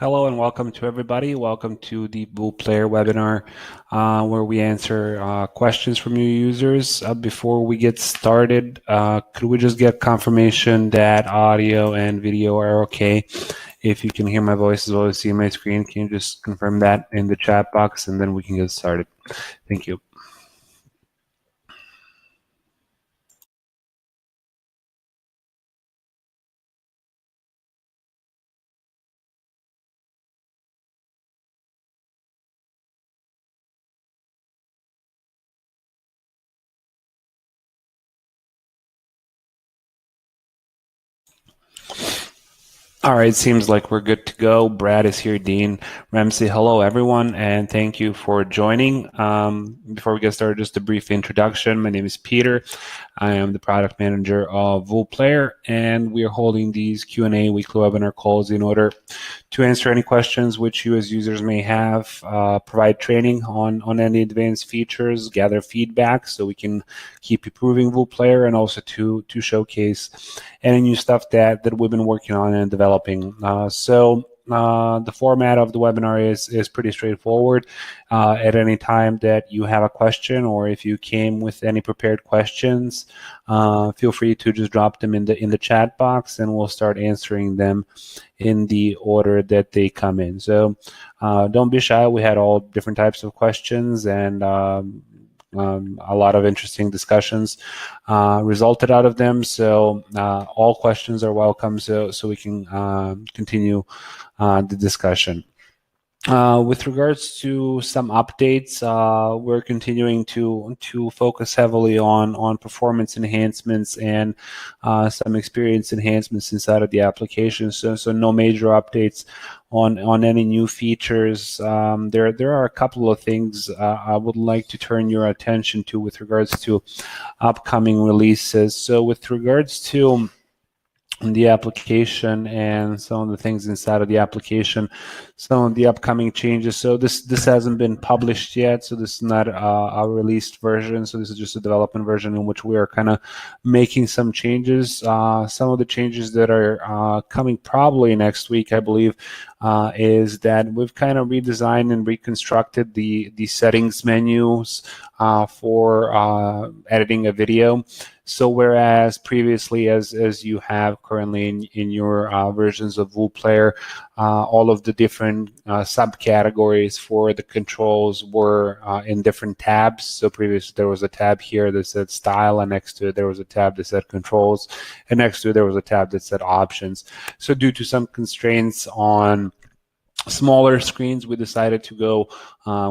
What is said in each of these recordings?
Hello and welcome to everybody. Welcome to the VooPlayer webinar where we answer questions from you users. Before we get started, could we just get confirmation that audio and video are okay? If you can hear my voice as well as see my screen, can you just confirm that in the chat box and then we can get started. Thank you. All right, seems like we're good to go. Brad is here, Dean, Ramsey. Hello, everyone, and thank you for joining. Before we get started, just a brief introduction. My name is Peter. I am the product manager of VooPlayer, and we are holding these Q&A weekly webinar calls in order to answer any questions which you as users may have, provide training on any advanced features, gather feedback so we can keep improving VooPlayer, and also to showcase any new stuff that we've been working on and developing. The format of the webinar is pretty straightforward. At any time that you have a question, or if you came with any prepared questions, feel free to just drop them in the chat box, and we'll start answering them in the order that they come in. So don't be shy. We had all different types of questions, and a lot of interesting discussions resulted out of them. So all questions are welcome, so we can continue the discussion. With regards to some updates, we're continuing to focus heavily on performance enhancements and some experience enhancements inside of the application. So no major updates on any new features. There are a couple of things I would like to turn your attention to with regards to upcoming releases. So with regards to the application and some of the things inside of the application, some of the upcoming changes. So this hasn't been published yet, so this is not a released version. So this is just a development version in which we are kind of making some changes. Some of the changes that are coming probably next week, I believe, is that we've kind of redesigned and reconstructed the settings menus for editing a video. So whereas previously, as you have currently in your versions of VooPlayer, all of the different subcategories for the controls were in different tabs. So previously there was a tab here that said style, and next to it there was a tab that said controls, and next to it there was a tab that said options. So due to some constraints on smaller screens, we decided to go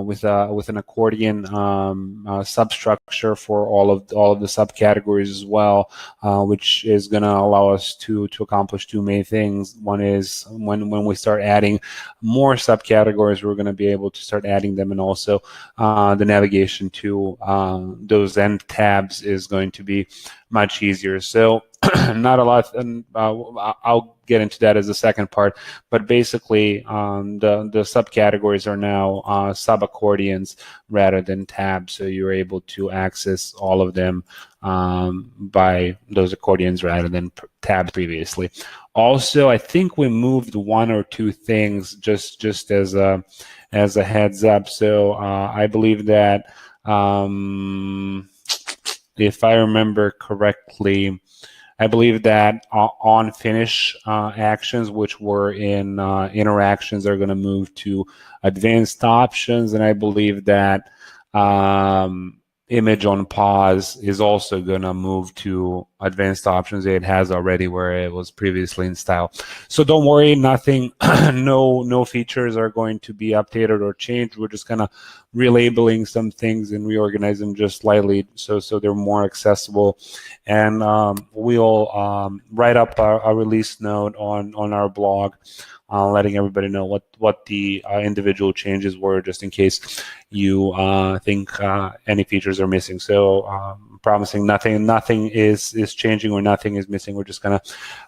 with an accordion substructure for all of the subcategories as well, which is going to allow us to accomplish two main things. One is when we start adding more subcategories, we're going to be able to start adding them, and also the navigation to those end tabs is going to be much easier. So not a lot, and I'll get into that as the second part, but basically the subcategories are now sub-accordions rather than tabs, so you're able to access all of them by those accordions rather than tabs previously. Also, I think we moved one or two things just as a heads up. So I believe that if I remember correctly, I believe that on finish actions, which were in interactions, are going to move to advanced options, and I believe that image on pause is also going to move to advanced options. It has already, where it was previously in style. So don't worry, nothing, no features are going to be updated or changed. We're just kind of relabeling some things and reorganize them just slightly so they're more accessible. And we'll write up a release note on our blog, letting everybody know what the individual changes were, just in case you think any features are missing. So promising nothing is changing or nothing is missing. We're just kind of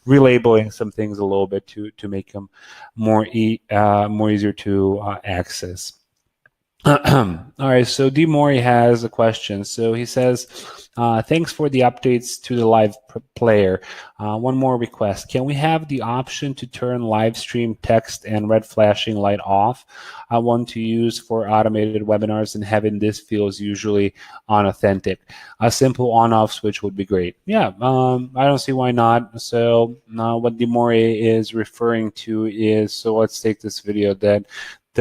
relabeling some things a little bit to make them more easier to access. All right, so D. Mori has a question. So he says, thanks for the updates to the live player. One more request. Can we have the option to turn live stream text and red flashing light off? I want to use for automated webinars, and having this feels usually unauthentic. A simple on-off switch would be great. Yeah, I don't see why not. So what D. Mori is referring to is, so let's take this video that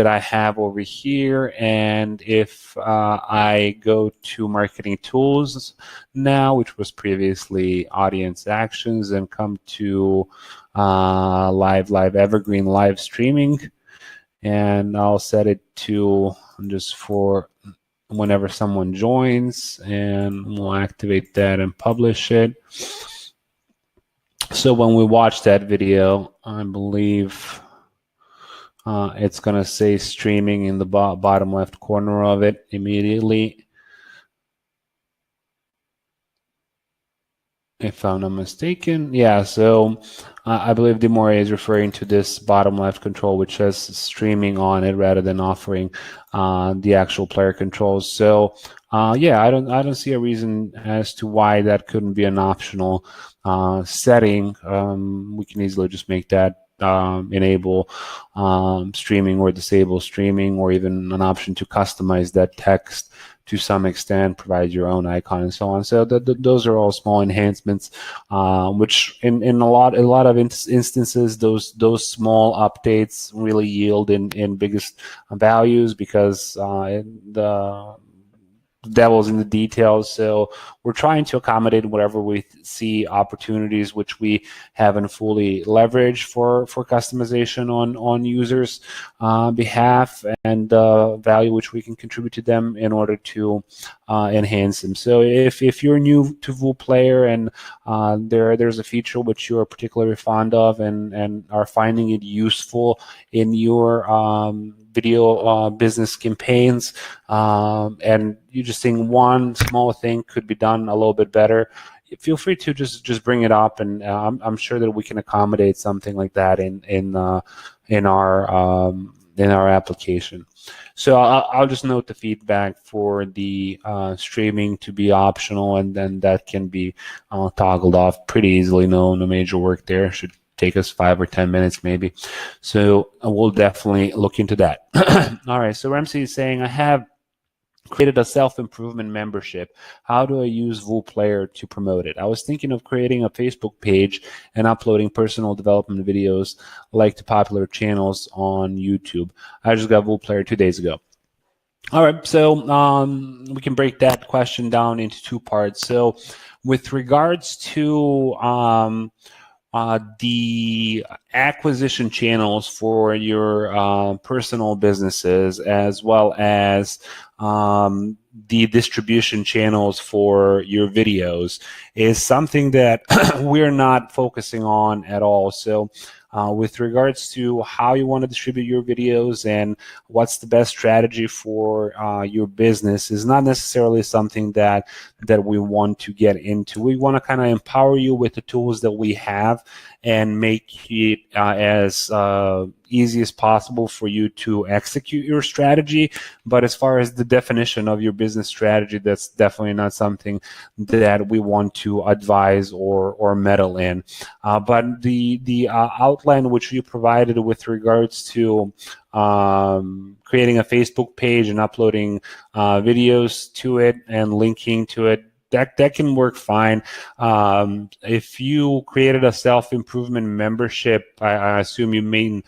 I have over here, and if I go to marketing tools now, which was previously audience actions, and come to live evergreen live streaming, and I'll set it to just for whenever someone joins, and we'll activate that and publish it. So when we watch that video, I believe it's going to say streaming in the bottom left corner of it immediately, if I'm not mistaken. Yeah, so I believe D. Mori is referring to this bottom left control, which says streaming on it rather than offering the actual player controls. So yeah, I don't see a reason as to why that couldn't be an optional setting. We can easily just make that enable streaming or disable streaming, or even an option to customize that text to some extent, provide your own icon and so on. So those are all small enhancements, which in a lot of instances, those small updates really yield in biggest values, because the devil's in the details. So we're trying to accommodate whatever we see opportunities which we haven't fully leveraged for customization on users' behalf, and value which we can contribute to them in order to enhance them. So if you're new to VooPlayer and there's a feature which you are particularly fond of and are finding it useful in your video business campaigns, and you just think one small thing could be done a little bit better, feel free to just bring it up, and I'm sure that we can accommodate something like that in our application. So I'll just note the feedback for the streaming to be optional, and then that can be toggled off pretty easily. No major work there. Should take us 5 or 10 minutes maybe. So we'll definitely look into that. All right, so Ramsey is saying, I have created a self-improvement membership. How do I use VooPlayer to promote it? I was thinking of creating a Facebook page and uploading personal development videos like the popular channels on YouTube. I just got VooPlayer 2 days ago. All right, so we can break that question down into two parts. So with regards to the acquisition channels for your personal businesses, as well as the distribution channels for your videos, is something that we're not focusing on at all. So with regards to how you want to distribute your videos and what's the best strategy for your business is not necessarily something that we want to get into. We want to kind of empower you with the tools that we have and make it as easy as possible for you to execute your strategy. But as far as the definition of your business strategy, that's definitely not something that we want to advise or meddle in. But the outline which you provided with regards to creating a Facebook page and uploading videos to it and linking to it, that can work fine. If you created a self-improvement membership, I assume you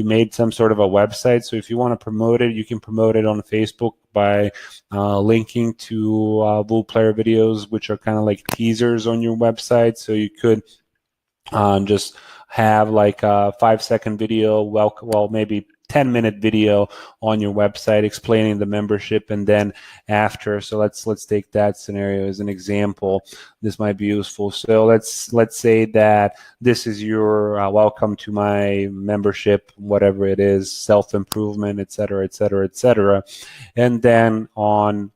made some sort of a website. So if you want to promote it, you can promote it on Facebook by linking to VooPlayer videos, which are kind of like teasers on your website. So you could just have like a 5-second video, well maybe 10-minute video on your website explaining the membership, and then after, so let's take that scenario as an example. This might be useful. So let's say that this is your welcome to my membership, whatever it is, self-improvement, etc., etc., etc. And then on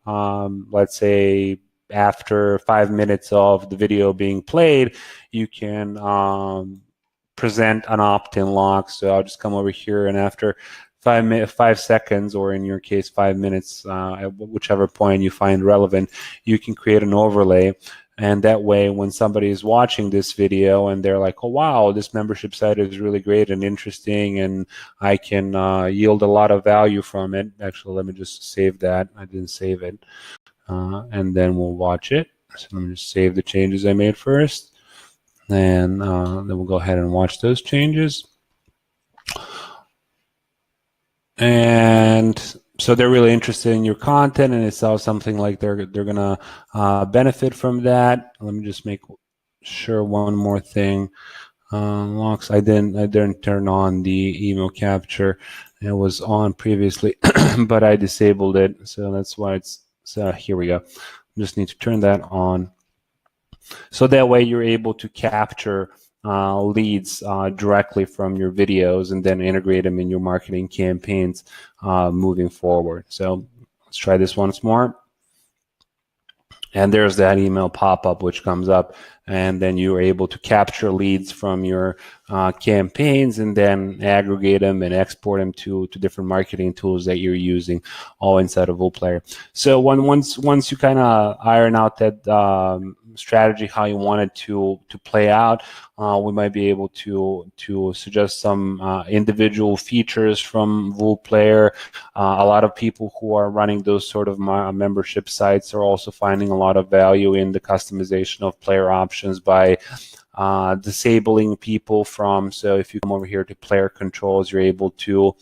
let's say after 5 minutes of the video being played, you can present an opt-in lock. So I'll just come over here, and after 5 seconds, or in your case 5 minutes, at whichever point you find relevant, you can create an overlay. And that way, when somebody is watching this video and they're like, oh, wow, this membership site is really great and interesting, and I can yield a lot of value from it. Actually, let me just save that. I didn't save it. And then we'll watch it. So let me just save the changes I made first. And then we'll go ahead and watch those changes. And so they're really interested in your content, and it sounds something like they're gonna benefit from that. Let me just make sure one more thing. Locks. I didn't turn on the email capture. It was on previously, but I disabled it, so that's why it's. So here we go. Just need to turn that on. So that way you're able to capture leads directly from your videos and then integrate them in your marketing campaigns moving forward. So let's try this once more. And there's that email pop-up which comes up, and then you're able to capture leads from your campaigns and then aggregate them and export them to different marketing tools that you're using, all inside of VoolPlayer. So once you kind of iron out that strategy, how you want it to play out, we might be able to suggest some individual features from VoolPlayer. A lot of people who are running those sort of membership sites are also finding a lot of value in the customization of player options by disabling people from. So if you come over here to player controls, you're able to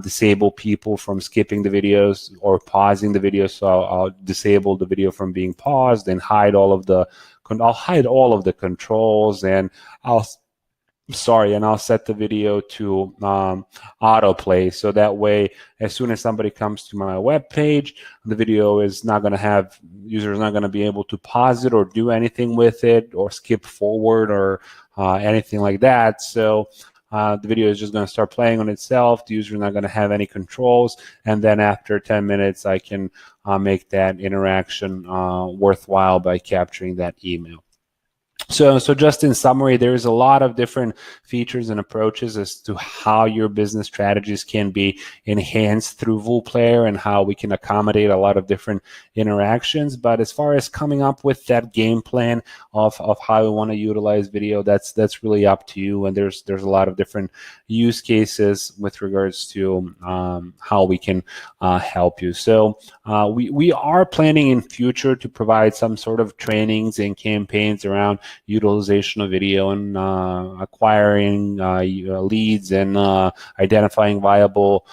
disable people from skipping the videos or pausing the video. So I'll disable the video from being paused and hide all of the controls, and I'll set the video to autoplay. So that way, as soon as somebody comes to my web page, the video is not going to have, users not going to be able to pause it or do anything with it or skip forward or anything like that. So the video is just going to start playing on itself. The user is not going to have any controls. And then after 10 minutes, I can make that interaction worthwhile by capturing that email. So just in summary, there's a lot of different features and approaches as to how your business strategies can be enhanced through VoolPlayer and how we can accommodate a lot of different interactions. But as far as coming up with that game plan of how we want to utilize video, that's really up to you. And there's a lot of different use cases with regards to how we can help you. So we are planning in future to provide some sort of trainings and campaigns around utilization of video and acquiring leads and identifying viable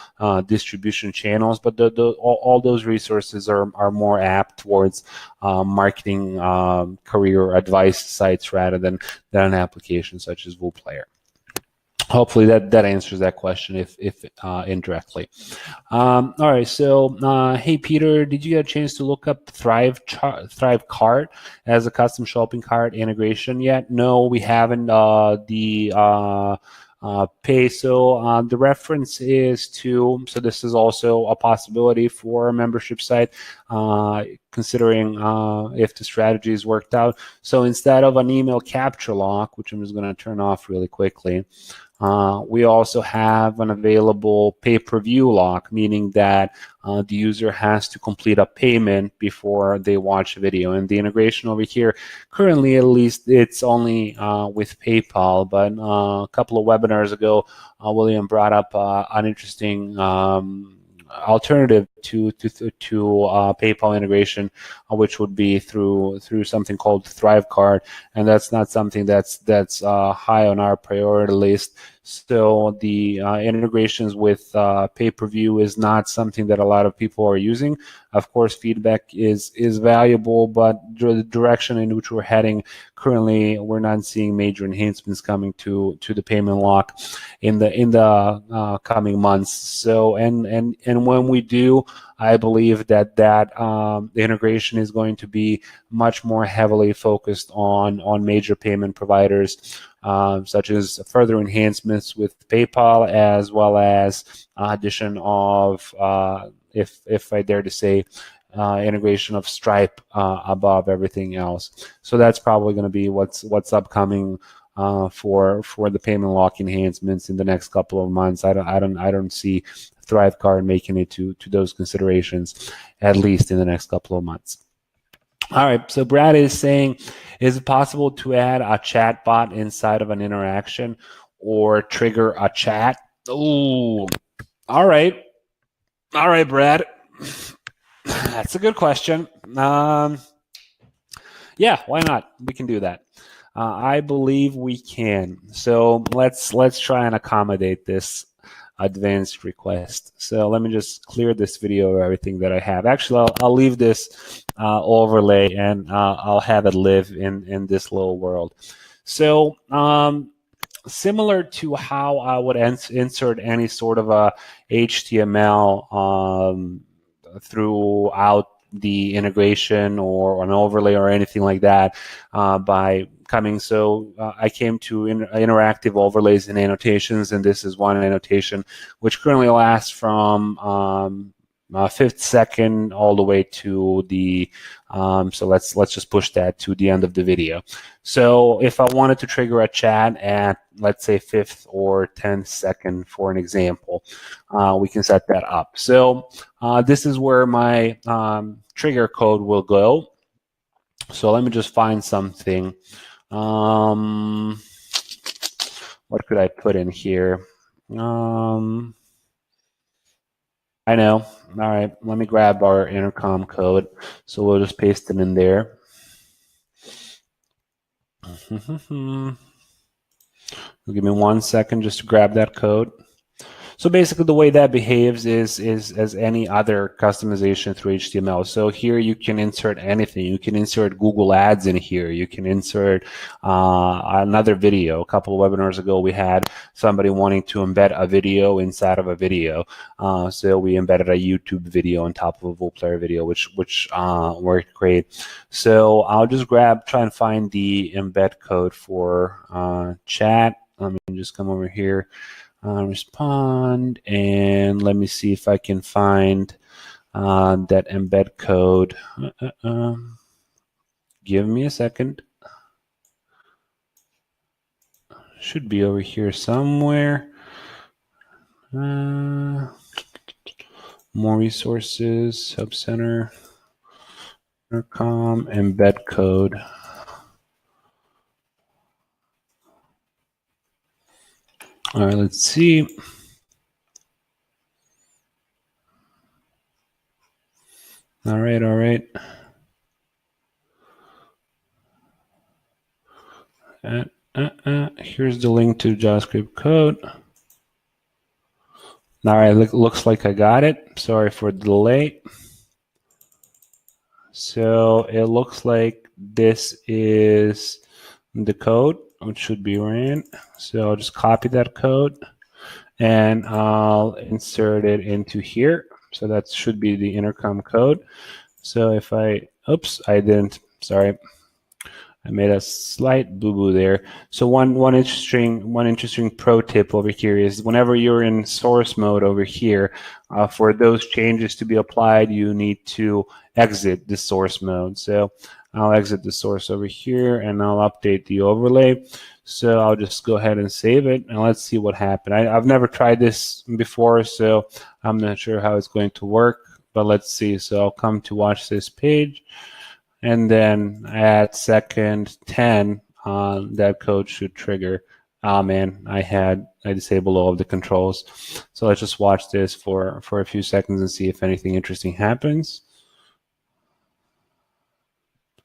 distribution channels. But all those resources are more apt towards marketing career advice sites rather than an application such as VoolPlayer. Hopefully that answers that question, if indirectly. All right, so hey Peter, did you get a chance to look up Thrive Cart as a custom shopping cart integration yet? No, we haven't. Pay. So the reference is to, so this is also a possibility for a membership site, considering if the strategy is worked out. So instead of an email capture lock, which I'm just going to turn off really quickly, we also have an available pay-per-view lock, meaning that the user has to complete a payment before they watch a video. And the integration over here, currently at least, it's only with PayPal, but a couple of webinars ago, William brought up an interesting alternative to PayPal integration, which would be through something called Thrive Cart, and that's not something that's high on our priority list. So the integrations with pay-per-view is not something that a lot of people are using. Of course, feedback is valuable, but the direction in which we're heading currently, we're not seeing major enhancements coming to the payment lock in the coming months. So and when we do, I believe that the integration is going to be much more heavily focused on major payment providers, such as further enhancements with PayPal, as well as addition of, if I dare to say, integration of Stripe above everything else. So that's probably going to be what's upcoming for the payment lock enhancements in the next couple of months. I don't see Thrivecart making it to those considerations, at least in the next couple of months. All right, so Brad is saying, is it possible to add a chat bot inside of an interaction or trigger a chat? Oh, all right, Brad. That's a good question. Yeah, why not? We can do that. I believe we can. So let's try and accommodate this advanced request. So let me just clear this video of everything that I have. Actually, I'll leave this overlay and I'll have it live in this little world. So similar to how I would insert any sort of a HTML throughout the integration or an overlay or anything like that by coming. So I came to interactive overlays and annotations, and this is one annotation which currently lasts from 5th second all the way to the so let's just push that to the end of the video. So if I wanted to trigger a chat at, let's say, 5th or 10th second for an example, we can set that up. So this is where my trigger code will go. So let me just find something. What could I put in here? I know. All right, let me grab our intercom code. So we'll just paste it in there. Give me 1 second just to grab that code. So basically the way that behaves is as any other customization through HTML. So here you can insert anything. You can insert Google Ads in here. You can insert another video. A couple of webinars ago, we had somebody wanting to embed a video inside of a video. So we embedded a YouTube video on top of a Voplayer video, which worked great. So I'll just try and find the embed code for chat. Let me just come over here. Respond, and let me see if I can find that embed code. Give me a second. Should be over here somewhere. More resources, Hub Center, intercom, embed code. All right, let's see. All right. Here's the link to JavaScript code. All right, looks like I got it. Sorry for the delay. So it looks like this is the code, which should be ran. So I'll just copy that code and I'll insert it into here. So that should be the intercom code. So if oops, I didn't, sorry. I made a slight boo-boo there. So one interesting pro tip over here is whenever you're in source mode over here, for those changes to be applied, you need to exit the source mode. So I'll exit the source over here and I'll update the overlay. So I'll just go ahead and save it and let's see what happened. I've never tried this before, so I'm not sure how it's going to work, but let's see. So I'll come to watch this page. And then at second 10, that code should trigger. Man, I disabled all of the controls. So let's just watch this for a few seconds and see if anything interesting happens.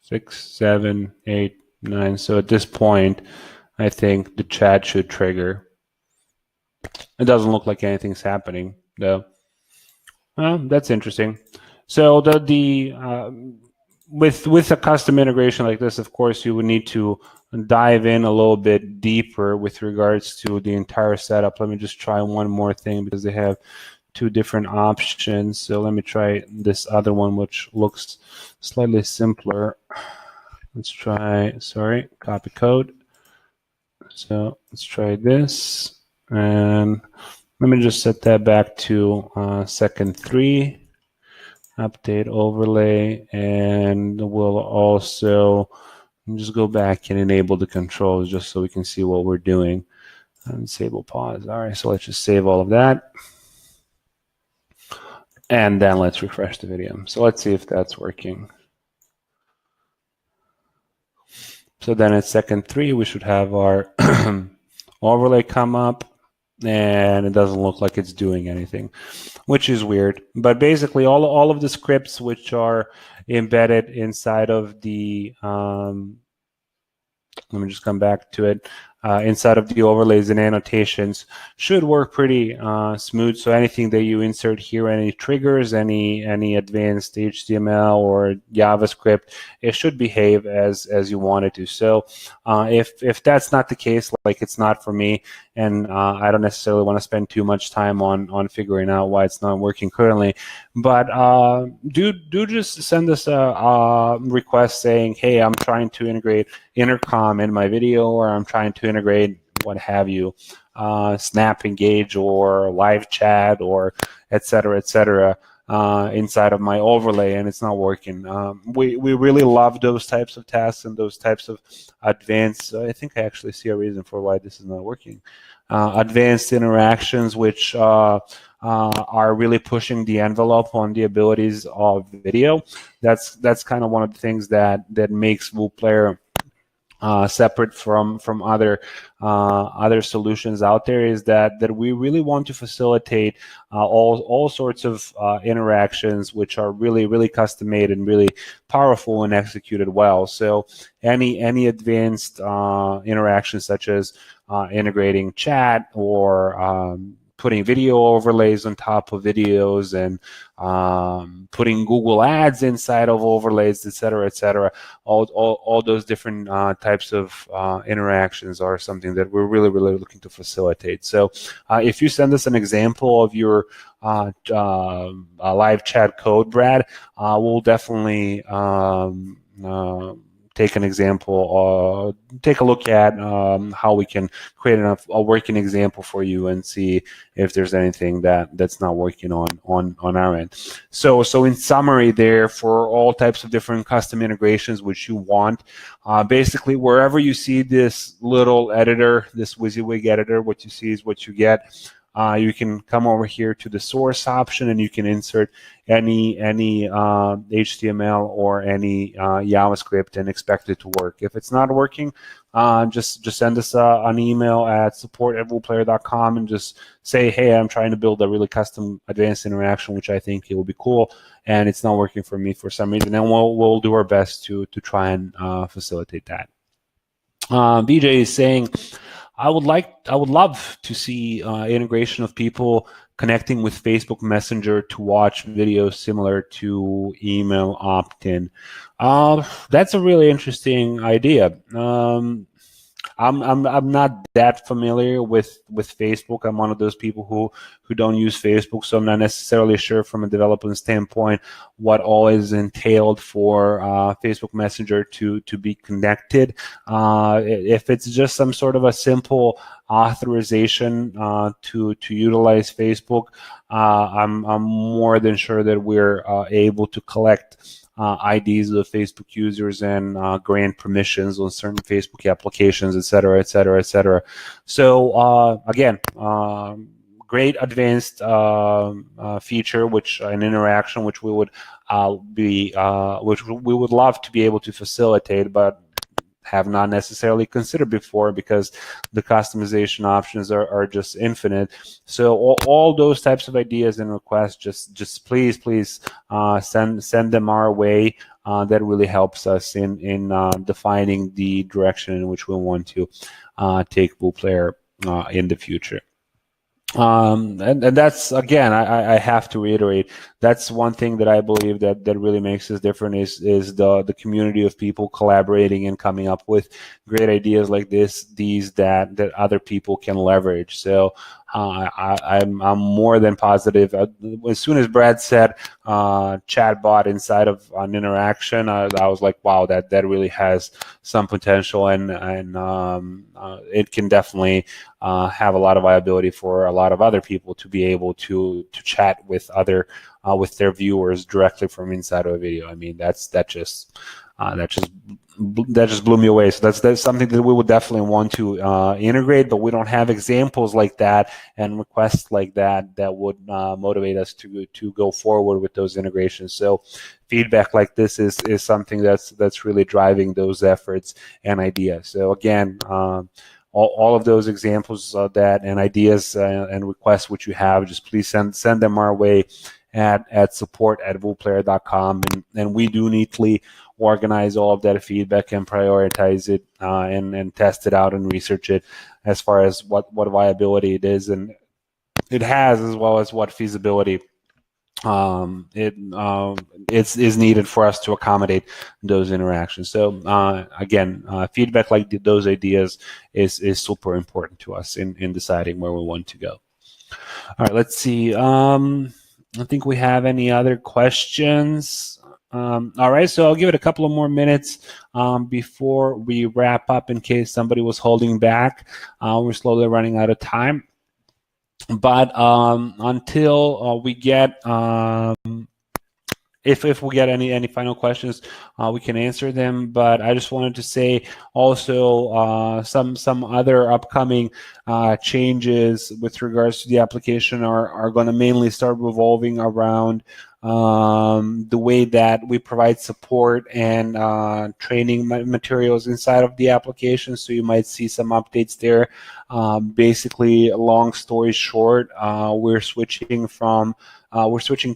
6, 7, 8, 9. So at this point, I think the chat should trigger. It doesn't look like anything's happening, though. Well, that's interesting. So with a custom integration like this, of course, you would need to dive in a little bit deeper with regards to the entire setup. Let me just try one more thing because they have two different options. So let me try this other one, which looks slightly simpler. Let's try, copy code. So let's try this. And let me just set that back to second 3. Update overlay, and we'll also And just go back and enable the controls just so we can see what we're doing. Disable pause. All right, so let's just save all of that. And then let's refresh the video. So let's see if that's working. So then at second 3, we should have our overlay come up, and it doesn't look like it's doing anything, which is weird. But basically, all of the scripts which are embedded inside of the let me just come back to it. Inside of the overlays and annotations should work pretty smooth. So anything that you insert here, any triggers, any advanced HTML or JavaScript, it should behave as you want it to. So if that's not the case, like it's not for me, and I don't necessarily want to spend too much time on figuring out why it's not working currently, but do just send us a request saying, hey, I'm trying to integrate intercom in my video, or I'm trying to integrate what have you, Snap Engage or live chat or et cetera, inside of my overlay, and it's not working. We really love those types of tasks and those types of advanced, I think I actually see a reason for why this is not working. Advanced interactions which are really pushing the envelope on the abilities of video. That's kind of one of the things that makes WooPlayer separate from other solutions out there, is that we really want to facilitate all sorts of interactions which are really custom made and really powerful and executed well. So any advanced interactions such as integrating chat or putting video overlays on top of videos, and putting Google Ads inside of overlays, et cetera, all those different types of interactions are something that we're really looking to facilitate. So if you send us an example of your live chat code, Brad, we'll definitely take an example, take a look at how we can create a working example for you and see if there's anything that's not working on our end. So in summary there, for all types of different custom integrations which you want, basically wherever you see this little editor, this WYSIWYG editor, what you see is what you get. You can come over here to the source option, and you can insert any HTML or any JavaScript and expect it to work. If it's not working, just send us an email at support@woolplayer.com and just say, hey, I'm trying to build a really custom advanced interaction, which I think it will be cool, and it's not working for me for some reason, and we'll do our best to try and facilitate that. BJ is saying, I would love to see integration of people connecting with Facebook Messenger to watch videos similar to email opt-in. That's a really interesting idea. I'm not that familiar with Facebook. I'm one of those people who don't use Facebook, so I'm not necessarily sure from a development standpoint what all is entailed for Facebook Messenger to be connected. If it's just some sort of a simple authorization to utilize Facebook, I'm more than sure that we're able to collect IDs of Facebook users and grant permissions on certain Facebook applications, et cetera. So again, great advanced feature, which an interaction which we would which we would love to be able to facilitate, but have not necessarily considered before, because the customization options are just infinite. So all those types of ideas and requests, just please send them our way. That really helps us in defining the direction in which we want to take WooPlayer in the future. And that's, again, I have to reiterate, that's one thing that I believe that really makes us different is the community of people collaborating and coming up with great ideas like these that other people can leverage. So I'm more than positive. As soon as Brad said chatbot inside of an interaction, I was like, wow, that really has some potential, and it can definitely have a lot of viability for a lot of other people to be able to chat with other with their viewers directly from inside of a video. I mean, that just blew me away. So that's something that we would definitely want to integrate, but we don't have examples like that and requests like that that would motivate us to go forward with those integrations. So feedback like this is something that's really driving those efforts and ideas. So again, all of those examples of that and ideas and requests which you have, just please send them our way at support@voolplayer.com, and we do neatly organize all of that feedback and prioritize it and test it out and research it as far as what viability it is and it has, as well as what feasibility is needed for us to accommodate those interactions. So again, feedback like those ideas is super important to us in deciding where we want to go. All right, let's see. I think we have any other questions. All right, so I'll give it a couple of more minutes before we wrap up in case somebody was holding back. We're slowly running out of time. But until we get, if we get any final questions, we can answer them. But I just wanted to say also some other upcoming changes with regards to the application are going to mainly start revolving around the way that we provide support and training materials inside of the application. So you might see some updates there. Basically, long story short, we're switching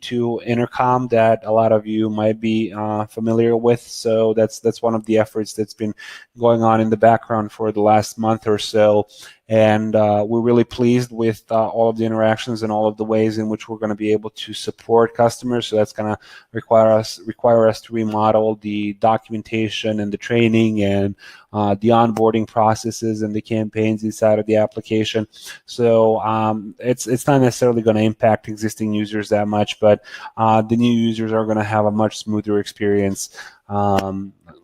to Intercom that a lot of you might be familiar with. So that's one of the efforts that's been going on in the background for the last month or so. And we're really pleased with all of the interactions and all of the ways in which we're going to be able to support customers. So that's going to require us to remodel the documentation and the training and the onboarding processes and the campaigns inside of the application. So it's not necessarily going to impact existing users that much, but the new users are going to have a much smoother experience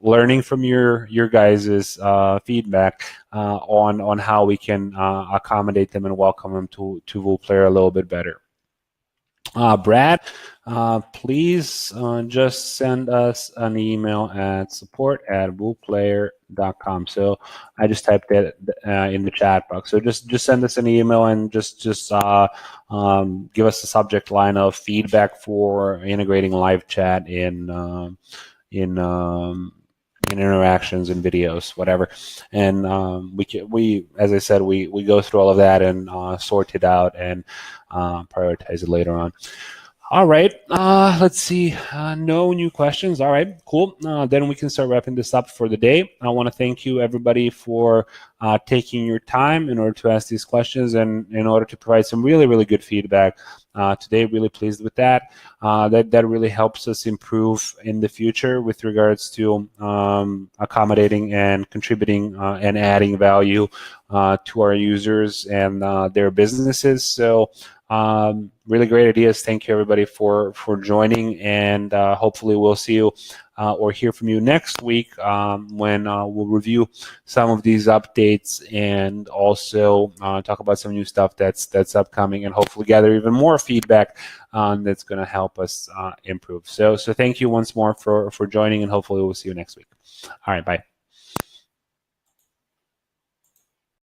learning from your guys' feedback on how we can accommodate them and welcome them to VoolPlayer a little bit better. Brad, please just send us an email at support@voolplayer.com. So I just typed it in the chat box. So just send us an email and just give us a subject line of feedback for integrating live chat in interactions and videos, whatever. And we as I said, we go through all of that and sort it out and prioritize it later on. All right, let's see. No new questions. All right, cool. Then we can start wrapping this up for the day. I want to thank you, everybody, for taking your time in order to ask these questions and in order to provide some really, really good feedback today. Really pleased with that. That really helps us improve in the future with regards to accommodating and contributing and adding value to our users and their businesses. So really great ideas. Thank you, everybody, for joining, and hopefully we'll see you or hear from you next week when we'll review some of these updates and also talk about some new stuff that's upcoming, and hopefully gather even more feedback that's going to help us improve. So thank you once more for joining, and hopefully we'll see you next week. All right, bye.